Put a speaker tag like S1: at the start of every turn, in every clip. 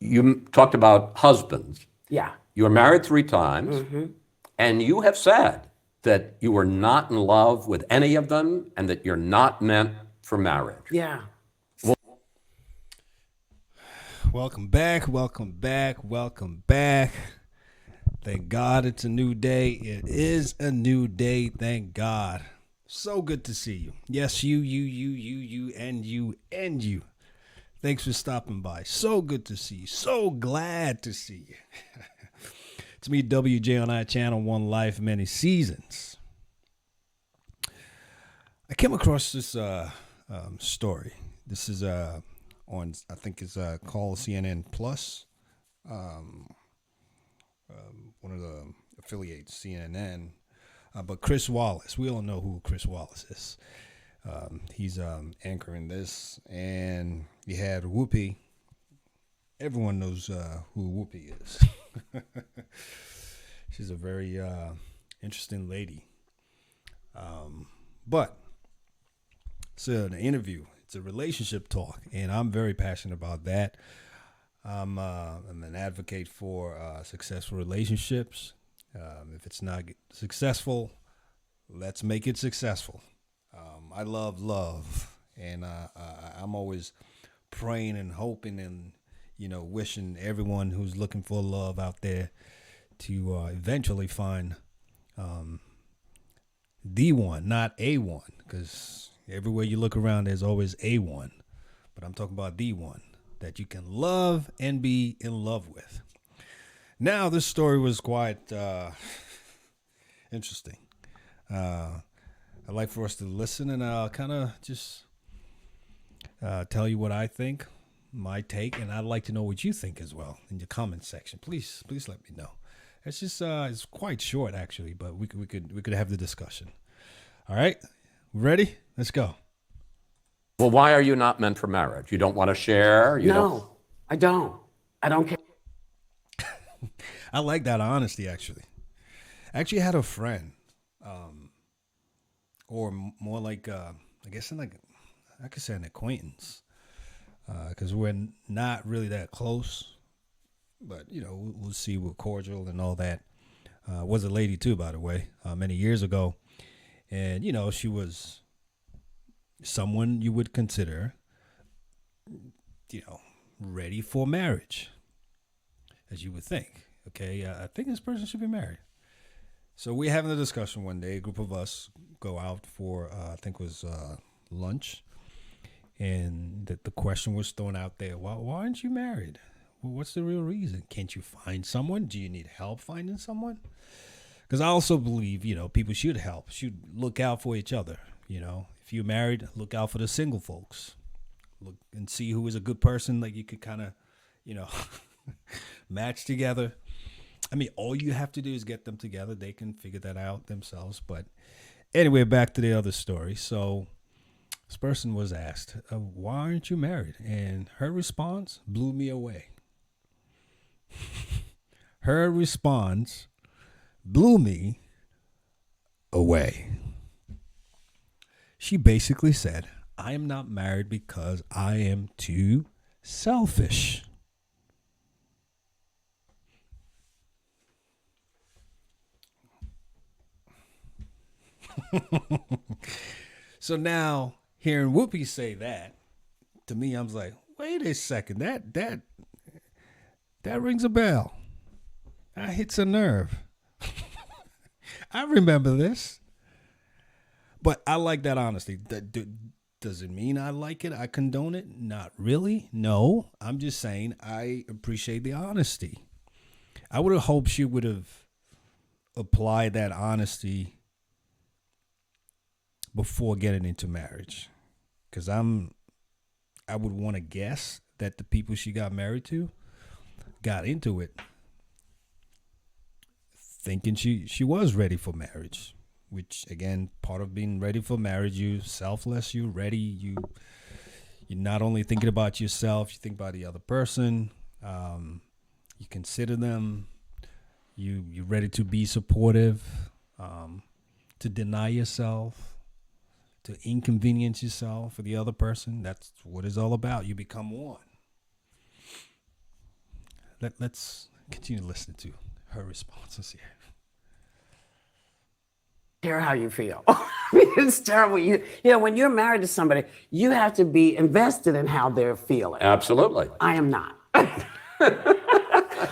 S1: you talked about husbands.
S2: Yeah.
S1: You were married 3 times, and you have said that you were not in love with any of them and that you're not meant for marriage.
S2: Yeah.
S3: Welcome back, welcome back, welcome back. Thank God it's a new day. It is a new day, thank God. So good to see you. Yes, you, and you. Thanks for stopping by. So good to see you. So glad to see you. It's me, WJ on our channel, One Life, Many Seasons. I came across this story. This is on, I think it's called CNN Plus. One of the affiliates, CNN. But Chris Wallace, we all know who Chris Wallace is. He's anchoring this, and you had Whoopi. Everyone knows who Whoopi is. She's a very interesting lady. But it's an interview. It's a relationship talk, and I'm very passionate about that. I'm an advocate for successful relationships. If it's not successful, let's make it successful. I love love, and I'm always praying and hoping and wishing everyone who's looking for love out there to eventually find the one, not a one, because everywhere you look around, there's always a one. But I'm talking about the one that you can love and be in love with. Now, this story was quite interesting. I'd like for us to listen, and I'll kind of just tell you what I think, my take, and I'd like to know what you think as well in the comment section. Please let me know. It's just it's quite short actually, but we could have the discussion. All right, ready? Let's go.
S1: Well, why are you not meant for marriage? You don't want to share?
S2: No, I don't. I don't care.
S3: I like that honesty, actually. I actually had a friend, or more like, I guess, I could say an acquaintance, because we're not really that close, but, we'll see, we're cordial and all that. Was a lady, too, by the way, many years ago. And, she was someone you would consider, ready for marriage, as you would think. Okay, I think this person should be married. So we're having a discussion one day. A group of us go out for, I think it was lunch. And the question was thrown out there, why aren't you married? Well, what's the real reason? Can't you find someone? Do you need help finding someone? Because I also believe, people should help, should look out for each other. If you're married, look out for the single folks. Look and see who is a good person that you could kind of, match together. I mean, all you have to do is get them together. They can figure that out themselves. But anyway, back to the other story. So this person was asked, why aren't you married? And her response blew me away. Her response blew me away. She basically said, I am not married because I am too selfish. So now, hearing Whoopi say that, to me, I was like, wait a second, that rings a bell. That hits a nerve. I remember this. But I like that honesty. Does it mean I like it? I condone it? Not really. No, I'm just saying I appreciate the honesty. I would have hoped she would have applied that honesty before getting into marriage. Because I would want to guess that the people she got married to got into it thinking she was ready for marriage. Which, again, part of being ready for marriage, you selfless, you ready, you're not only thinking about yourself, you think about the other person, you consider them, you're ready to be supportive, to deny yourself, to inconvenience yourself for the other person. That's what it's all about. You become one. let's continue listening to her responses here.
S2: Care how you feel. It's terrible. When you're married to somebody, you have to be invested in how they're feeling.
S1: Absolutely.
S2: I am not.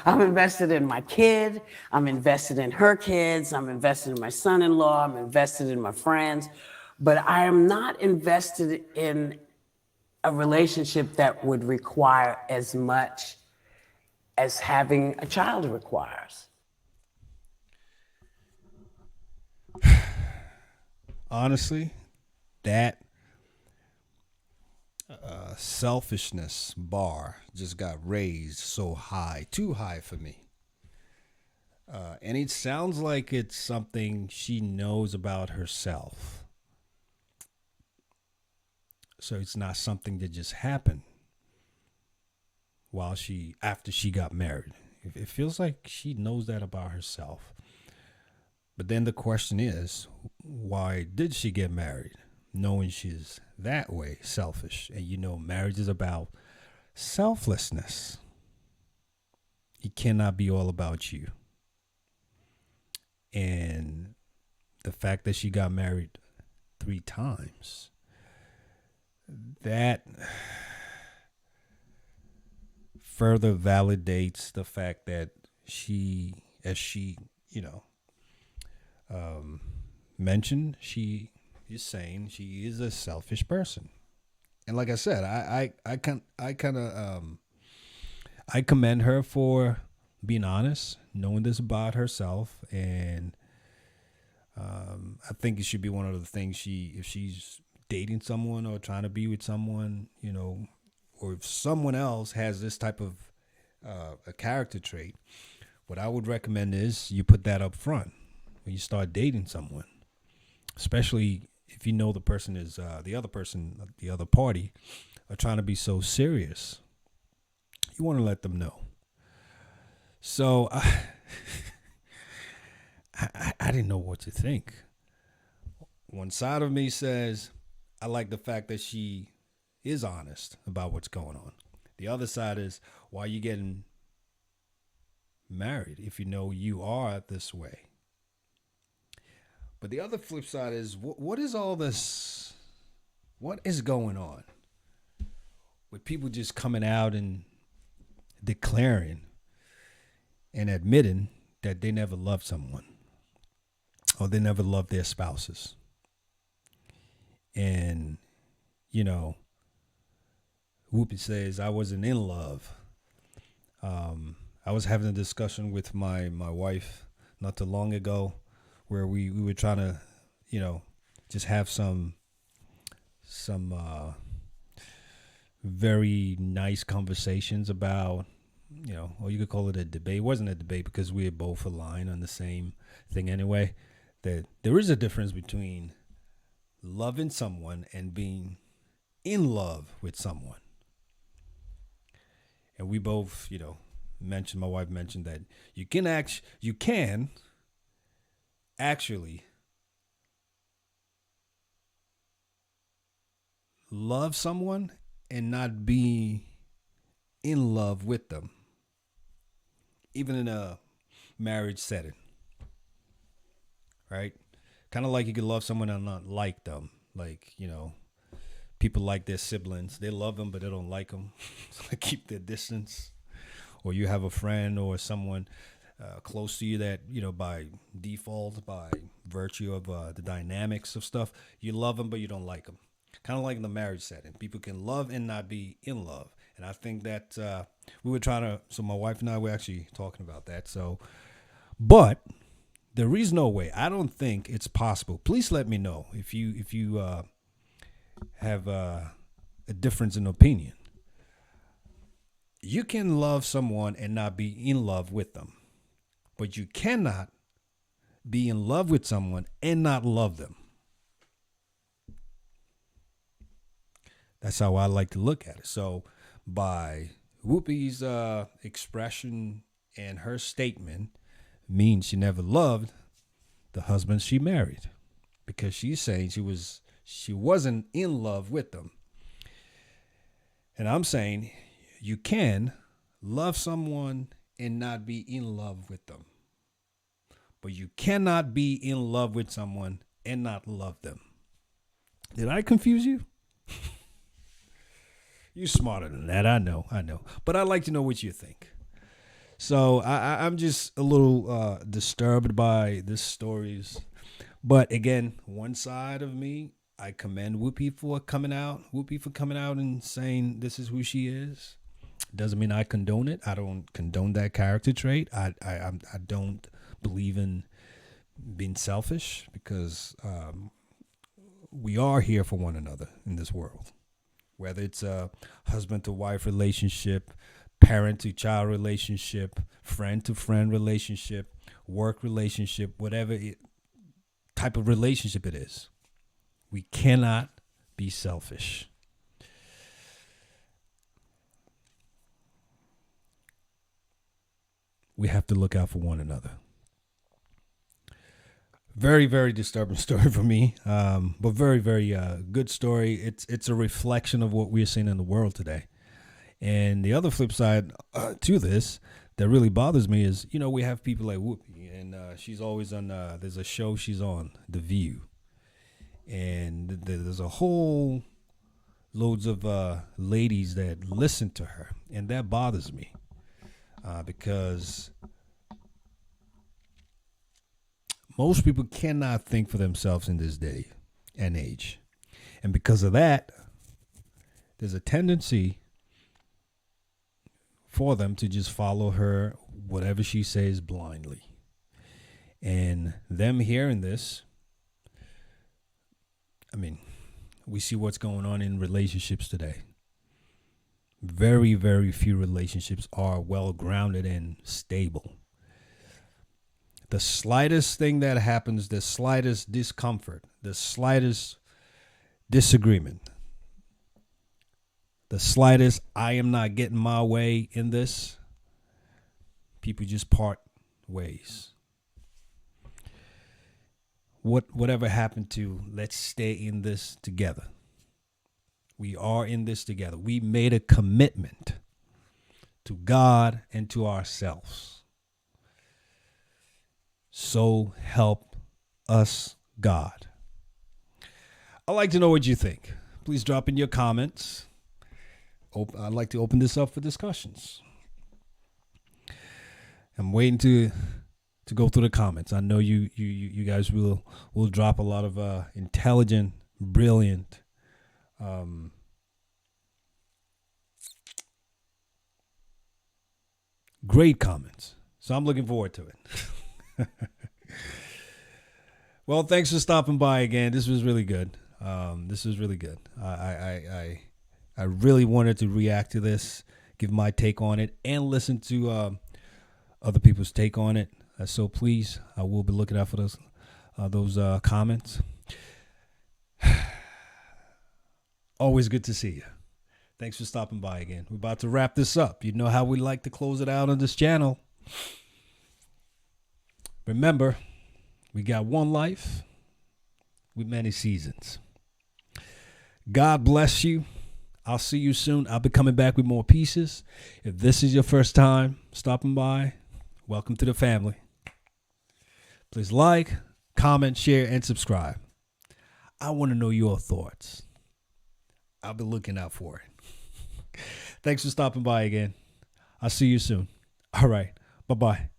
S2: I'm invested in my kid. I'm invested in her kids. I'm invested in my son-in-law. I'm invested in my friends. But I am not invested in a relationship that would require as much as having a child requires.
S3: Honestly, that selfishness bar just got raised so high, too high for me. And it sounds like it's something she knows about herself. So it's not something that just happened after she got married. It feels like she knows that about herself. But then the question is, why did she get married? Knowing she's that way selfish. And marriage is about selflessness. It cannot be all about you. And the fact that she got married 3 times, that further validates the fact that she mentioned, she is saying she is a selfish person. And like I said, I commend her for being honest, knowing this about herself, and I think it should be one of the things if she's dating someone or trying to be with someone, or if someone else has this type of a character trait, what I would recommend is you put that up front when you start dating someone, especially if you know the person is the other party are trying to be so serious. You want to let them know. So I didn't know what to think. One side of me says I like the fact that she is honest about what's going on. The other side is, why are you getting married if you know you are this way? But the other flip side is, what is all this? What is going on with people just coming out and declaring and admitting that they never loved someone or they never loved their spouses? And, Whoopi says, I wasn't in love. I was having a discussion with my wife not too long ago where we were trying to, just have some very nice conversations about, or you could call it a debate. It wasn't a debate because we were both aligned on the same thing anyway, that there is a difference between loving someone and being in love with someone. And we both, my wife mentioned that you can actually love someone and not be in love with them, even in a marriage setting, right? Kind of like you could love someone and not like them. Like, people like their siblings. They love them, but they don't like them. So they keep their distance. Or you have a friend or someone close to you that, by default, by virtue of the dynamics of stuff, you love them, but you don't like them. Kind of like in the marriage setting. People can love and not be in love. And I think that so my wife and I were actually talking about that. So, but there is no way. I don't think it's possible. Please let me know if you have a difference in opinion. You can love someone and not be in love with them, but you cannot be in love with someone and not love them. That's how I like to look at it. So by Whoopi's expression and her statement means she never loved the husband she married, because she's saying she wasn't in love with them. And I'm saying you can love someone and not be in love with them. But you cannot be in love with someone and not love them. Did I confuse you? You're smarter than that. I know. But I'd like to know what you think. So I'm just a little disturbed by these stories. But again, one side of me, I commend Whoopi for coming out and saying this is who she is. Doesn't mean I condone it. I don't condone that character trait. I don't believe in being selfish, because we are here for one another in this world. Whether it's a husband to wife relationship, parent to child relationship, friend to friend relationship, work relationship, whatever type of relationship it is, we cannot be selfish. We have to look out for one another. Very, very disturbing story for me, but very, very good story. It's a reflection of what we're seeing in the world today. And the other flip side to this that really bothers me is, we have people like Whoopi, and she's always on, there's a show she's on, The View. And there's a whole loads of ladies that listen to her, and that bothers me because most people cannot think for themselves in this day and age. And because of that, there's a tendency for them to just follow her, whatever she says, blindly. And them hearing this, we see what's going on in relationships today. Very, very few relationships are well grounded and stable. The slightest thing that happens, the slightest discomfort, the slightest disagreement, the slightest I am not getting my way in this, people just part ways. Whatever happened to let's stay in this together? We are in this together. We made a commitment to God and to ourselves. So help us, God. I'd like to know what you think. Please drop in your comments. I'd like to open this up for discussions. I'm waiting to go through the comments. I know you guys will drop a lot of intelligent, brilliant, great comments. So I'm looking forward to it. Well, thanks for stopping by again. This was really good. I really wanted to react to this, give my take on it, and listen to other people's take on it. So please, I will be looking out for those comments. Always good to see you. Thanks for stopping by again. We're about to wrap this up. You know how we like to close it out on this channel. Remember, we got one life with many seasons. God bless you. I'll see you soon. I'll be coming back with more pieces. If this is your first time stopping by, welcome to the family. Please like, comment, share, and subscribe. I want to know your thoughts. I'll be looking out for it. Thanks for stopping by again. I'll see you soon. All right. Bye-bye.